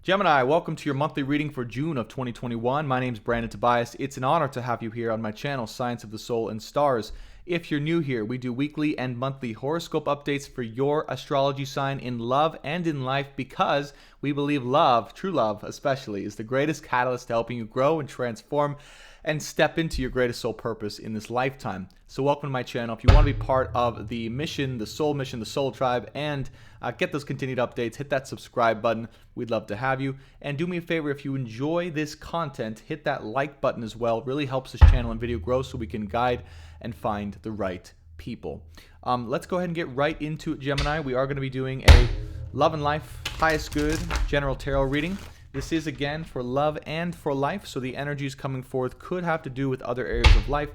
Gemini, welcome to your monthly reading for June of 2021. My name is Brandon Tobias. It's an honor to have you here on my channel, Science of the Soul and Stars. If you're new here, we do weekly and monthly horoscope updates for your astrology sign in love and in life because we believe love, true love especially, is the greatest catalyst to helping you grow and transform and step into your greatest soul purpose in this lifetime. So welcome to my channel. If you want to be part of the mission, the soul tribe, and get those continued updates, hit that subscribe button. We'd love to have you. And do me a favor, if you enjoy this content, hit that like button as well. It really helps this channel and video grow so we can guide and find the right people. Let's go ahead and get right into it, Gemini. We are going to be doing a love and life, highest good, general tarot reading. This is, again, for love and for life, so the energies coming forth could have to do with other areas of life,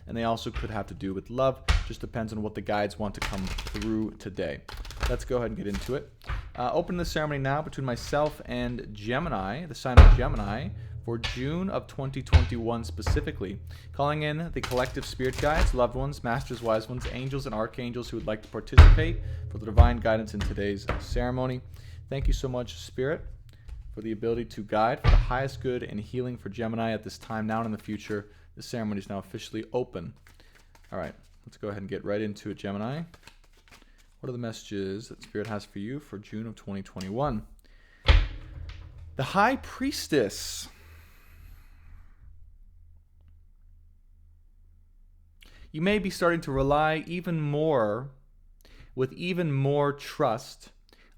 and they also could have to do with love. Just depends on what the guides want to come through today. Let's go ahead and get into it. Open the ceremony now between myself and Gemini, the sign of Gemini, for June of 2021 specifically. Calling in the collective spirit guides, loved ones, masters, wise ones, angels, and archangels who would like to participate for the divine guidance in today's ceremony. Thank you so much, Spirit, for the ability to guide for the highest good and healing for Gemini at this time now and in the future. The ceremony is now officially open. All right, let's go ahead and get right into it, Gemini. What are the messages that Spirit has for you for June of 2021? The High Priestess. You may be starting to rely even more, with even more trust,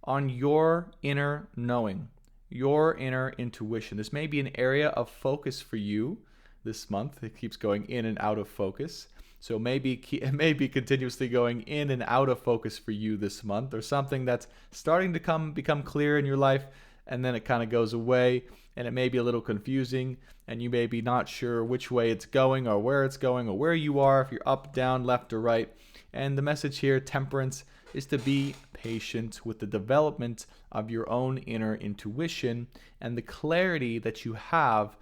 on your inner knowing, your inner intuition. This may be an area of focus for you this month. It keeps going in and out of focus. So it may be continuously going in and out of focus for you this month, or something that's starting to become clear in your life, and then it kind of goes away, and it may be a little confusing, and you may be not sure which way it's going or where you are, if you're up, down, left, or right. And the message here, temperance, is to be patient with the development of your own inner intuition and the clarity that you have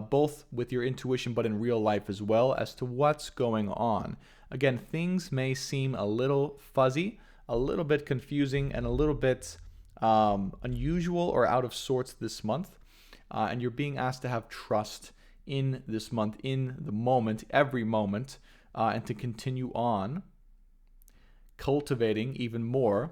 both with your intuition but in real life as well as to what's going on. Again, things may seem a little fuzzy, a little bit confusing, and a little bit unusual or out of sorts this month. And you're being asked to have trust in this month, in the moment, every moment, and to continue on cultivating even more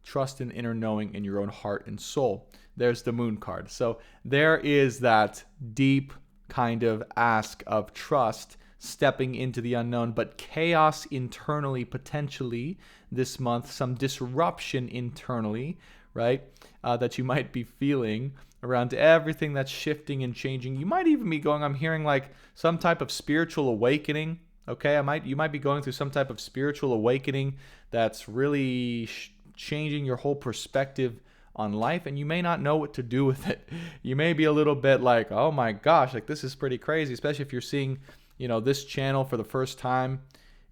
trust and inner knowing in your own heart and soul. There's the Moon card. So there is that deep kind of ask of trust, stepping into the unknown, but chaos internally potentially this month, some disruption internally, right, that you might be feeling around everything that's shifting and changing. You might even be going, I'm hearing like some type of spiritual awakening. Okay, you might be going through some type of spiritual awakening that's really changing your whole perspective on life, and you may not know what to do with it. You may be a little bit like, oh my gosh, like this is pretty crazy, especially if you're seeing, this channel for the first time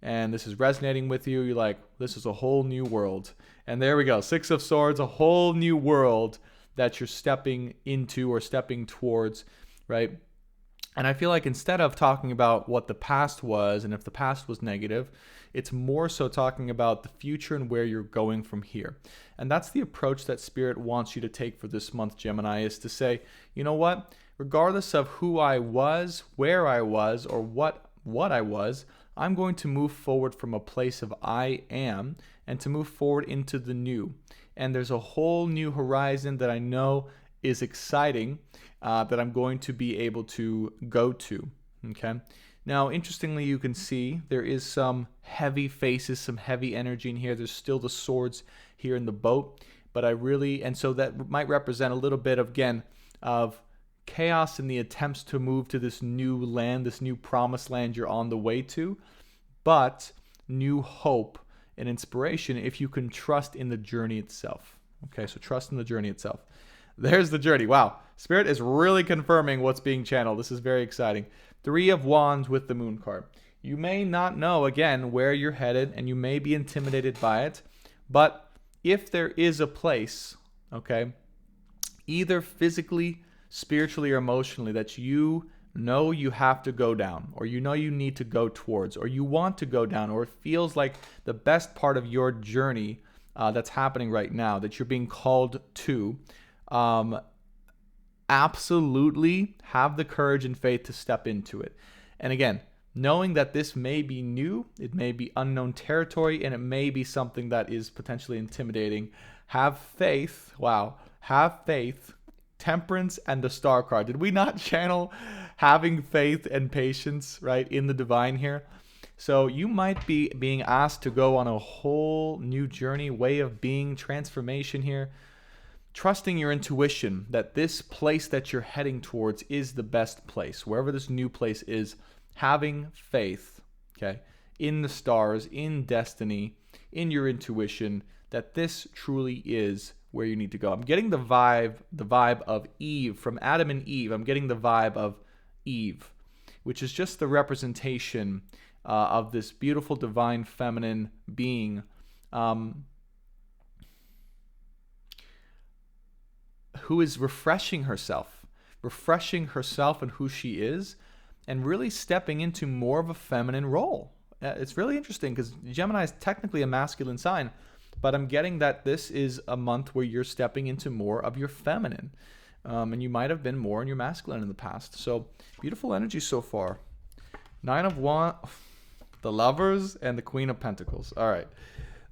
and this is resonating with you. You're like, this is a whole new world. And there we go, Six of Swords, a whole new world that you're stepping into or stepping towards, right? And I feel like instead of talking about what the past was and if the past was negative, it's more so talking about the future and where you're going from here. And that's the approach that Spirit wants you to take for this month, Gemini, is to say, you know what? Regardless of who I was, where I was, or what I was, I'm going to move forward from a place of I am and to move forward into the new. And there's a whole new horizon that I know is exciting, that I'm going to be able to go to, okay? Now, interestingly, you can see there is some heavy faces, some heavy energy in here. There's still the swords here in the boat, but and so that might represent a little bit of, again, of chaos in the attempts to move to this new land, this new promised land you're on the way to, but new hope and inspiration if you can trust in the journey itself. Okay, so trust in the journey itself. There's the journey. Wow. Spirit is really confirming what's being channeled. This is very exciting. Three of Wands with the Moon card. You may not know, again, where you're headed, and you may be intimidated by it. But if there is a place, okay, either physically, spiritually, or emotionally, that you know you have to go down, or you know you need to go towards, or you want to go down, or it feels like the best part of your journey that's happening right now that you're being called to, um, absolutely have the courage and faith to step into it. And again, knowing that this may be new, it may be unknown territory, and it may be something that is potentially intimidating. Have faith. Wow. Have faith. Temperance and the star card. Did we not channel having faith and patience, right, in the divine here? So you might be being asked to go on a whole new journey, way of being, transformation here. Trusting your intuition that this place that you're heading towards is the best place, wherever this new place is. Having faith, okay, in the stars, in destiny, in your intuition, that this truly is where you need to go. I'm getting the vibe of Eve, from Adam and Eve. I'm getting the vibe of Eve, which is just the representation of this beautiful divine feminine being, who is refreshing herself and who she is, and really stepping into more of a feminine role. It's really interesting because Gemini is technically a masculine sign, but I'm getting that this is a month where you're stepping into more of your feminine, and you might have been more in your masculine in the past. So beautiful energy so far. 9 of Wands, the Lovers, and the Queen of Pentacles. All right,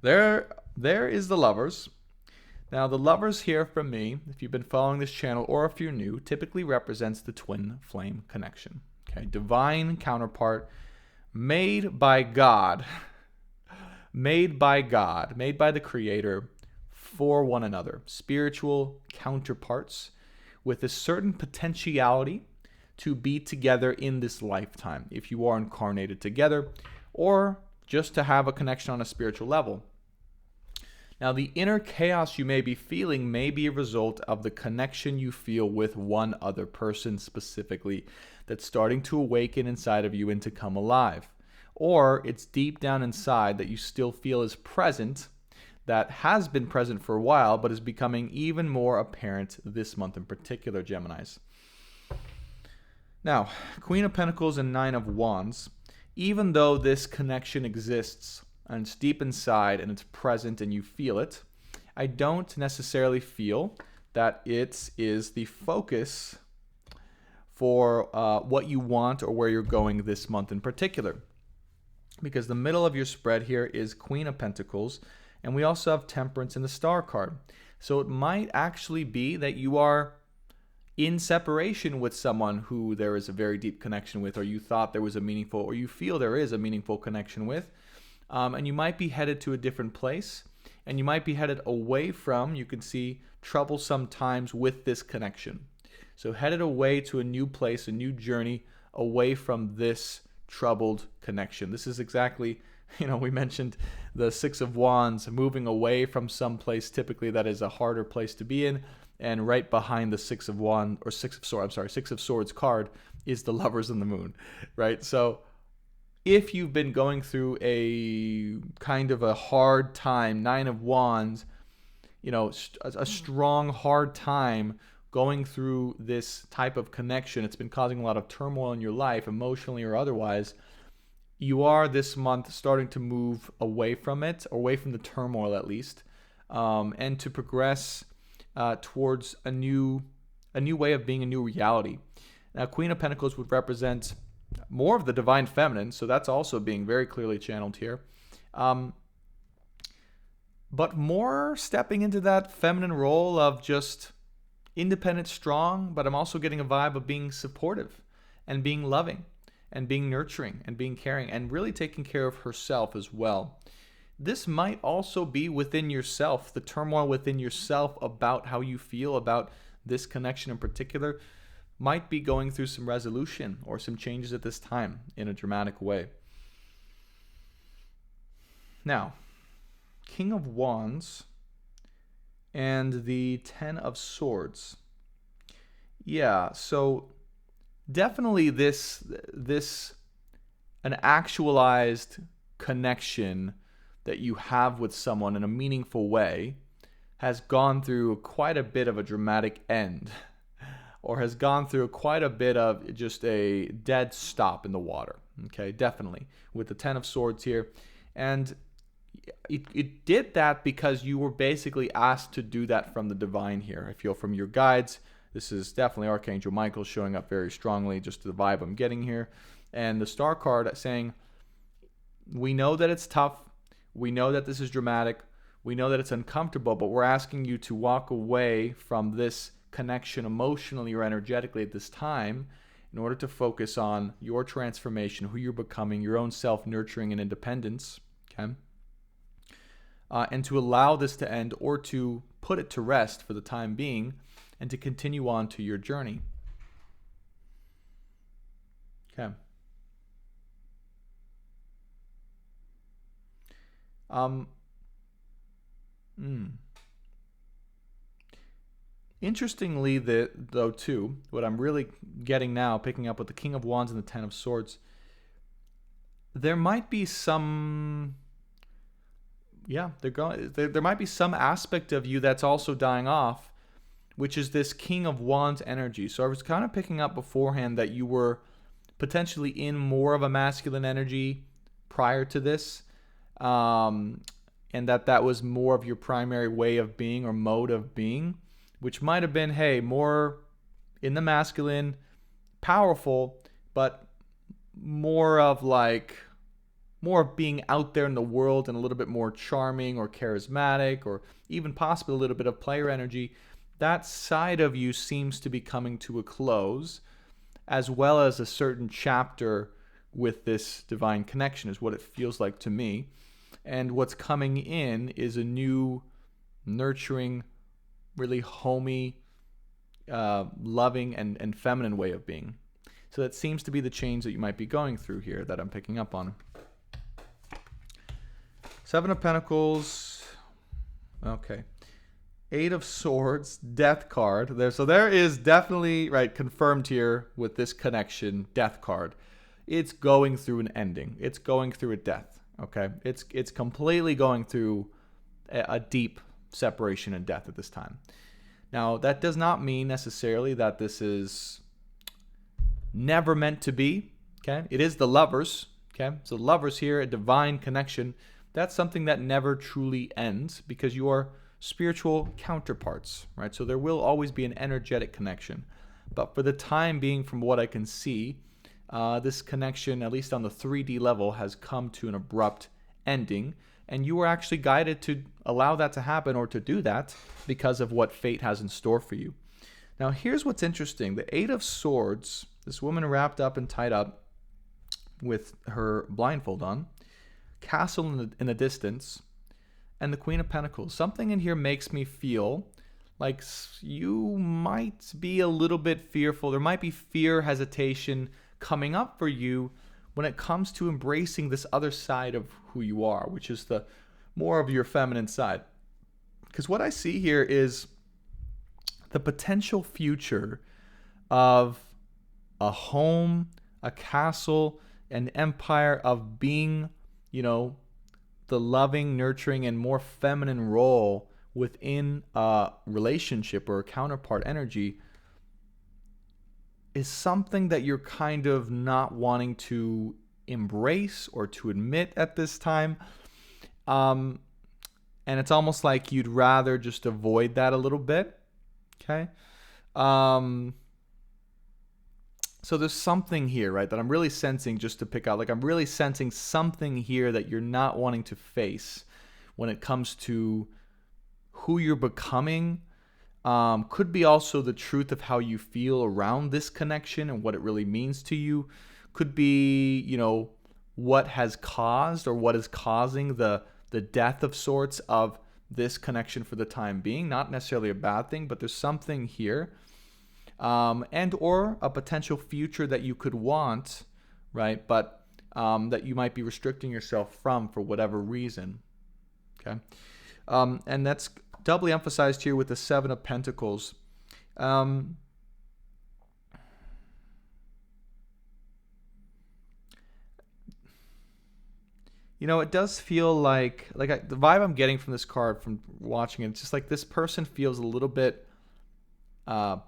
there is the Lovers. Now, the Lovers here from me, if you've been following this channel or if you're new, typically represents the twin flame connection. Okay, divine counterpart, made by God, made by the Creator for one another. Spiritual counterparts with a certain potentiality to be together in this lifetime, if you are incarnated together, or just to have a connection on a spiritual level. Now, the inner chaos you may be feeling may be a result of the connection you feel with one other person specifically that's starting to awaken inside of you and to come alive. Or it's deep down inside that you still feel is present, that has been present for a while, but is becoming even more apparent this month in particular, Geminis. Now, Queen of Pentacles and 9 of Wands, even though this connection exists, and it's deep inside and it's present and you feel it, I don't necessarily feel that it is the focus for what you want or where you're going this month in particular. Because the middle of your spread here is Queen of Pentacles, and we also have Temperance in the Star card. So it might actually be that you are in separation with someone who there is a very deep connection with, or you thought there was a meaningful, or you feel there is a meaningful connection with. And you might be headed to a different place, and you might be headed away from, you can see, troublesome times with this connection. So headed away to a new place, a new journey, away from this troubled connection. This is exactly, we mentioned the 6 of Wands, moving away from some place typically that is a harder place to be in, and right behind the 6 of Wands, or 6 of Swords card is the Lovers and the Moon, right? So if you've been going through a kind of a hard time, 9 of Wands, a strong, hard time going through this type of connection, it's been causing a lot of turmoil in your life, emotionally or otherwise, you are this month starting to move away from it, away from the turmoil at least, and to progress towards a new way of being, a new reality. Now, Queen of Pentacles would represent more of the divine feminine, so that's also being very clearly channeled here. But more stepping into that feminine role of just independent, strong, but I'm also getting a vibe of being supportive and being loving and being nurturing and being caring and really taking care of herself as well. This might also be within yourself, the turmoil within yourself about how you feel about this connection in particular might be going through some resolution or some changes at this time in a dramatic way. Now, King of Wands and the 10 of Swords. Yeah, so definitely this an actualized connection that you have with someone in a meaningful way has gone through quite a bit of a dramatic end, or has gone through quite a bit of just a dead stop in the water. Okay, definitely with the 10 of Swords here. And it did that because you were basically asked to do that from the divine here. I feel from your guides. This is definitely Archangel Michael showing up very strongly, just the vibe I'm getting here. And the star card saying, we know that it's tough. We know that this is dramatic. We know that it's uncomfortable, but we're asking you to walk away from this connection emotionally or energetically at this time in order to focus on your transformation, who you're becoming, your own self-nurturing and independence, okay? And to allow this to end or to put it to rest for the time being and to continue on to your journey. Okay. Interestingly, though, too, what I'm really getting now, picking up with the King of Wands and the Ten of Swords, there might be some... there might be some aspect of you that's also dying off, which is this King of Wands energy. So I was kind of picking up beforehand that you were potentially in more of a masculine energy prior to this, and that was more of your primary way of being or mode of being, which might have been, hey, more in the masculine, powerful, but more of being out there in the world and a little bit more charming or charismatic or even possibly a little bit of player energy. That side of you seems to be coming to a close, as well as a certain chapter with this divine connection is what it feels like to me. And what's coming in is a new, nurturing, really homey, loving and feminine way of being. So that seems to be the change that you might be going through here that I'm picking up on. Seven of Pentacles. Okay. Eight of Swords, Death card. There is definitely, right, confirmed here with this connection, Death card. It's going through an ending. It's going through a death, okay? It's completely going through a deep separation and death at this time. Now, that does not mean necessarily that this is never meant to be, okay? It is the Lovers, okay? So Lovers here, a divine connection. That's something that never truly ends because you are spiritual counterparts, right? So there will always be an energetic connection. But for the time being, from what I can see, this connection, at least on the 3D level, has come to an abrupt ending. And you are actually guided to allow that to happen or to do that because of what fate has in store for you. Now, here's what's interesting. The Eight of Swords, this woman wrapped up and tied up with her blindfold on, castle in the distance, and the Queen of Pentacles. Something in here makes me feel like you might be a little bit fearful. There might be fear, hesitation coming up for you when it comes to embracing this other side of who you are, which is the more of your feminine side. Because what I see here is the potential future of a home, a castle, an empire of being, the loving, nurturing, and more feminine role within a relationship or a counterpart energy is something that you're kind of not wanting to embrace or to admit at this time. And it's almost like you'd rather just avoid that a little bit. Okay. So there's something here, right, that I'm really sensing, just to pick out. Like, I'm really sensing something here that you're not wanting to face when it comes to who you're becoming. Could be also the truth of how you feel around this connection and what it really means to you. Could be, what has caused or what is causing the death of sorts of this connection for the time being. Not necessarily a bad thing, but there's something here. And or a potential future that you could want, right? But that you might be restricting yourself from for whatever reason. Okay. And that's doubly emphasized here with the Seven of Pentacles. It does feel like the vibe I'm getting from this card from watching it, it's just like this person feels a little bit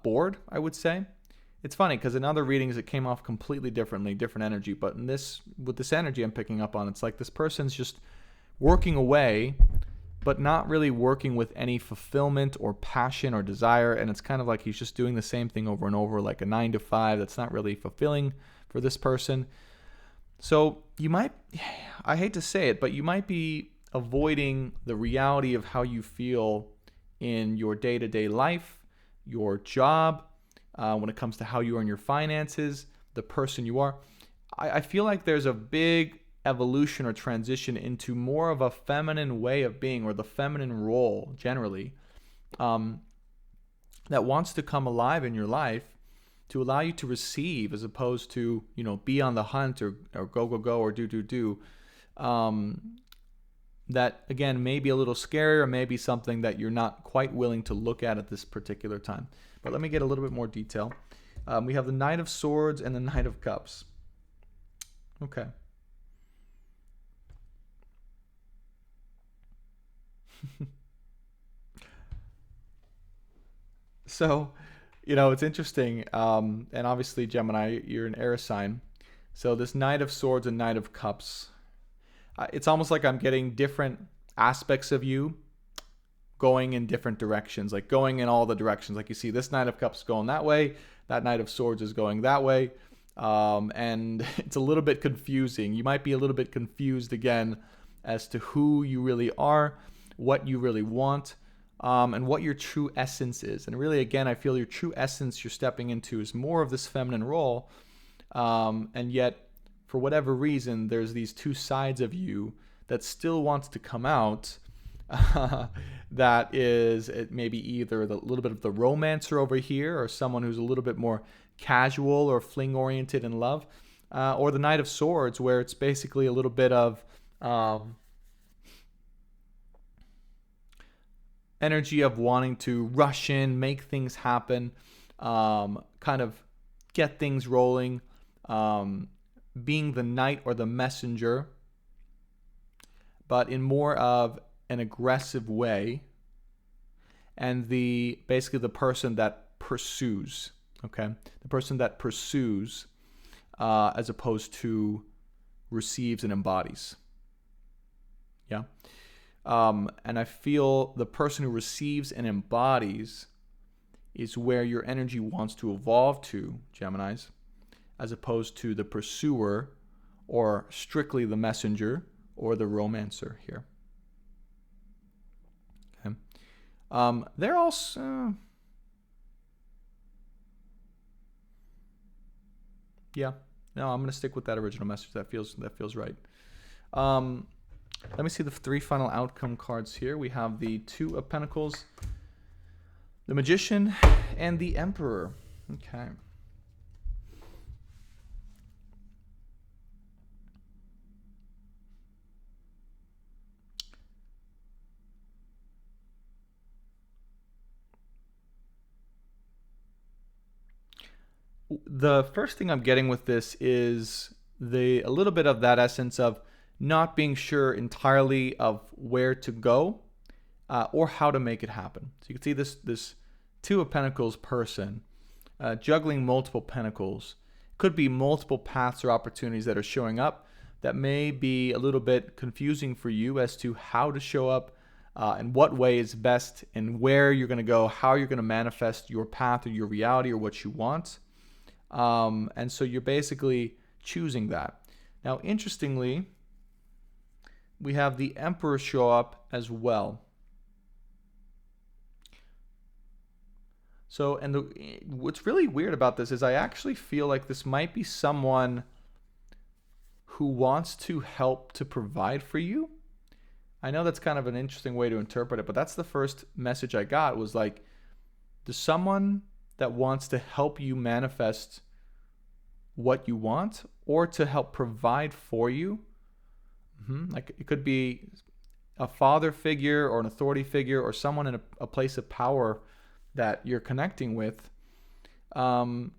bored, I would say. It's funny because in other readings it came off completely differently, different energy. But with this energy I'm picking up on, it's like this person's just working away, but not really working with any fulfillment or passion or desire. And it's kind of like he's just doing the same thing over and over, like a 9 to 5 that's not really fulfilling for this person. So you might, I hate to say it, but you might be avoiding the reality of how you feel in your day-to-day life, your job, when it comes to how you earn your finances, the person you are. I feel like there's a big evolution or transition into more of a feminine way of being, or the feminine role generally, that wants to come alive in your life to allow you to receive, as opposed to, be on the hunt or go or do. That, again, may be a little scary, or maybe something that you're not quite willing to look at this particular time. But let me get a little bit more detail. We have the Knight of Swords and the Knight of Cups. Okay. So, it's interesting. And obviously, Gemini, you're an air sign. So this Knight of Swords and Knight of Cups, it's almost like I'm getting different aspects of you going in different directions, like going in all the directions. Like you see this Knight of Cups going that way, that Knight of Swords is going that way. And it's a little bit confusing. You might be a little bit confused again as to who you really are, what you really want, and what your true essence is. And really, again, I feel your true essence you're stepping into is more of this feminine role. And yet, for whatever reason, there's these two sides of you that still wants to come out. That is, it maybe either a little bit of the romancer over here, or someone who's a little bit more casual or fling oriented in love, or the Knight of Swords, where it's basically a little bit of energy of wanting to rush in, make things happen, kind of get things rolling, being the knight or the messenger, but in more of an aggressive way, and basically the person that pursues. Okay, the person that pursues, as opposed to receives and embodies. Yeah. And I feel the person who receives and embodies is where your energy wants to evolve to, Geminis, as opposed to the pursuer, or strictly the messenger, or the romancer here. Okay. They're also... yeah. No, I'm going to stick with that original message. That feels right. Let me see the 3 final outcome cards here. We have the 2 of Pentacles, the Magician, and the Emperor. Okay. The first thing I'm getting with this is a little bit of that essence of not being sure entirely of where to go, or how to make it happen. So you can see this 2 of Pentacles person juggling multiple pentacles. Could be multiple paths or opportunities that are showing up that may be a little bit confusing for you as to how to show up, and what way is best, and where you're going to go, how you're going to manifest your path or your reality or what you want. And so you're basically choosing that. Now, interestingly, we have the Emperor show up as well. So, and what's really weird about this is I actually feel like this might be someone who wants to help to provide for you. I know that's kind of an interesting way to interpret it, but that's the first message I got, was like, there's someone that wants to help you manifest what you want, or to help provide for you. Like it could be a father figure or an authority figure, or someone in a place of power that you're connecting with, that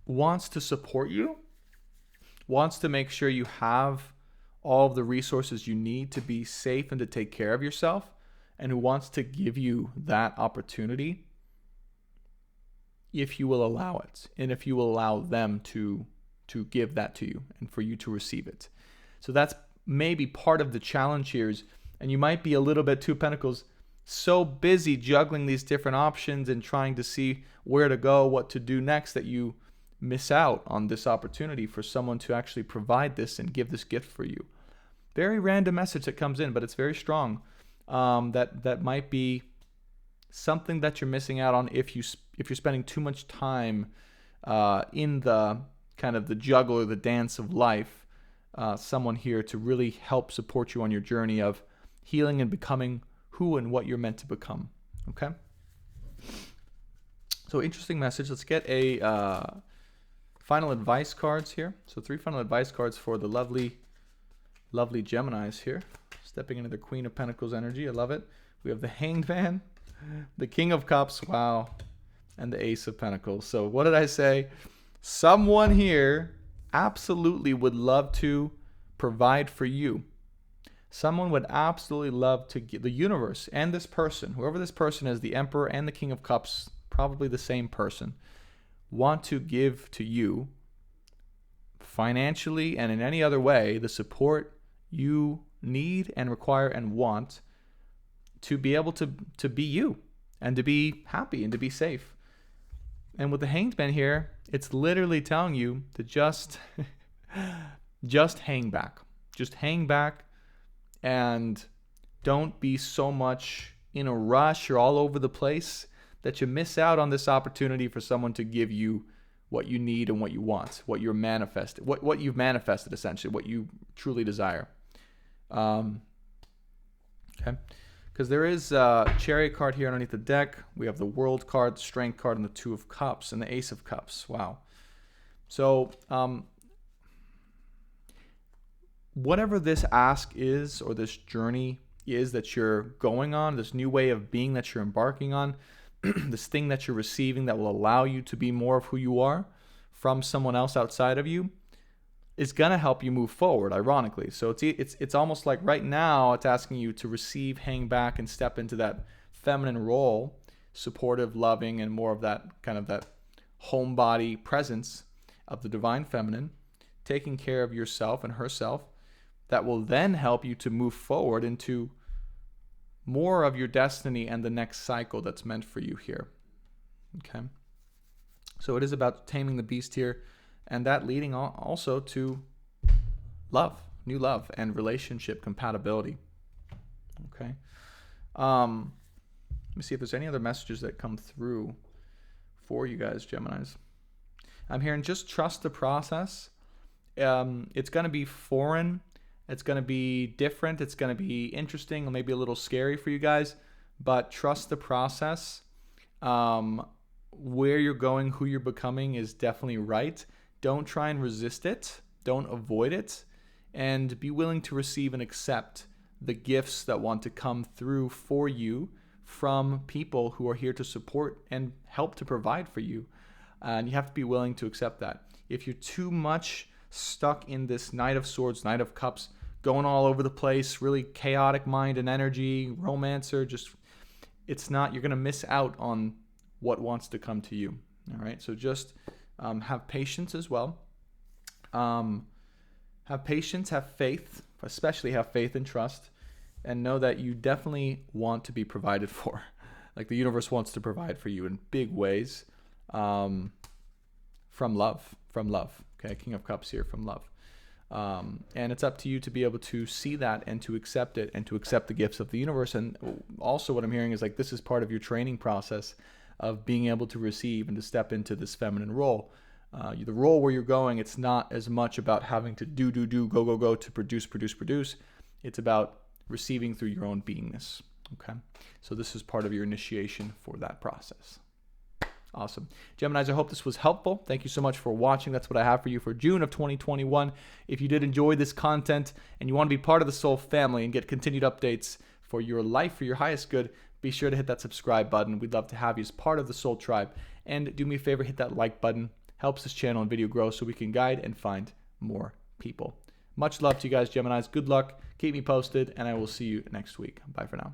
wants to support you, wants to make sure you have all of the resources you need to be safe and to take care of yourself, and who wants to give you that opportunity if you will allow it, and if you will allow them to give that to you and for you to receive it. So that's maybe part of the challenge here is, and you might be a little bit, Two of Pentacles, so busy juggling these different options and trying to see where to go, what to do next, that you miss out on this opportunity for someone to actually provide this and give this gift for you. Very random message that comes in, but it's very strong. That might be something that you're missing out on if you're spending too much time in the kind of the juggle or the dance of life. Someone here to really help support you on your journey of healing and becoming who and what you're meant to become. Okay. So interesting message. Let's get a final advice cards here. So 3 final advice cards for the lovely Geminis here. Stepping into the Queen of Pentacles energy. I love it. We have the Hanged Man, the King of Cups, wow, and the Ace of Pentacles. So what did I say? Someone here absolutely would love to provide for you. Someone would absolutely love to give, the universe and this person, whoever this person is, the Emperor and the King of Cups, probably the same person, want to give to you financially and in any other way the support you need and require and want to be able to be you and to be happy and to be safe. And with the Hanged Man here, it's literally telling you to just hang back. Just hang back and don't be so much in a rush or all over the place that you miss out on this opportunity for someone to give you what you need and what you want, what you've manifested essentially, what you truly desire. Okay. Because there is a Chariot card here underneath the deck. We have the World card, the Strength card, and the Two of Cups, and the Ace of Cups. Wow. So, whatever this ask is, or this journey is that you're going on, this new way of being that you're embarking on, this thing that you're receiving that will allow you to be more of who you are from someone else outside of you, is going to help you move forward, ironically. So it's almost like right now it's asking you to receive, hang back, and step into that feminine role, supportive, loving, and more of that kind of that homebody presence of the divine feminine, taking care of yourself and herself, that will then help you to move forward into more of your destiny and the next cycle that's meant for you here. Okay. So it is about taming the beast here, and that leading also to love, new love, and relationship compatibility. Okay. Let me see if there's any other messages that come through for you guys, Geminis. I'm hearing just trust the process. It's going to be foreign. It's going to be different. It's going to be interesting, or maybe a little scary for you guys, but trust the process. Where you're going, who you're becoming is definitely right. Don't try and resist it. Don't avoid it. And be willing to receive and accept the gifts that want to come through for you from people who are here to support and help to provide for you. And you have to be willing to accept that. If you're too much stuck in this Knight of Swords, Knight of Cups, going all over the place, really chaotic mind and energy, romancer, it's not, you're going to miss out on what wants to come to you. All right. So just have patience as well. Have patience, have faith, especially have faith and trust, and know that you definitely want to be provided for. Like the universe wants to provide for you in big ways, from love. Okay. King of Cups here, from love. And it's up to you to be able to see that and to accept it and to accept the gifts of the universe. And also what I'm hearing is like this is part of your training process of being able to receive and to step into this feminine role. The role where you're going, it's not as much about having to do, go to produce. It's about receiving through your own beingness. Okay. So this is part of your initiation for that process. Awesome. Geminis, I hope this was helpful. Thank you so much for watching. That's what I have for you for June of 2021. If you did enjoy this content and you want to be part of the Soul family and get continued updates for your life, for your highest good, be sure to hit that subscribe button. We'd love to have you as part of the Soul Tribe. And do me a favor, hit that like button. Helps this channel and video grow so we can guide and find more people. Much love to you guys, Geminis. Good luck. Keep me posted, and I will see you next week. Bye for now.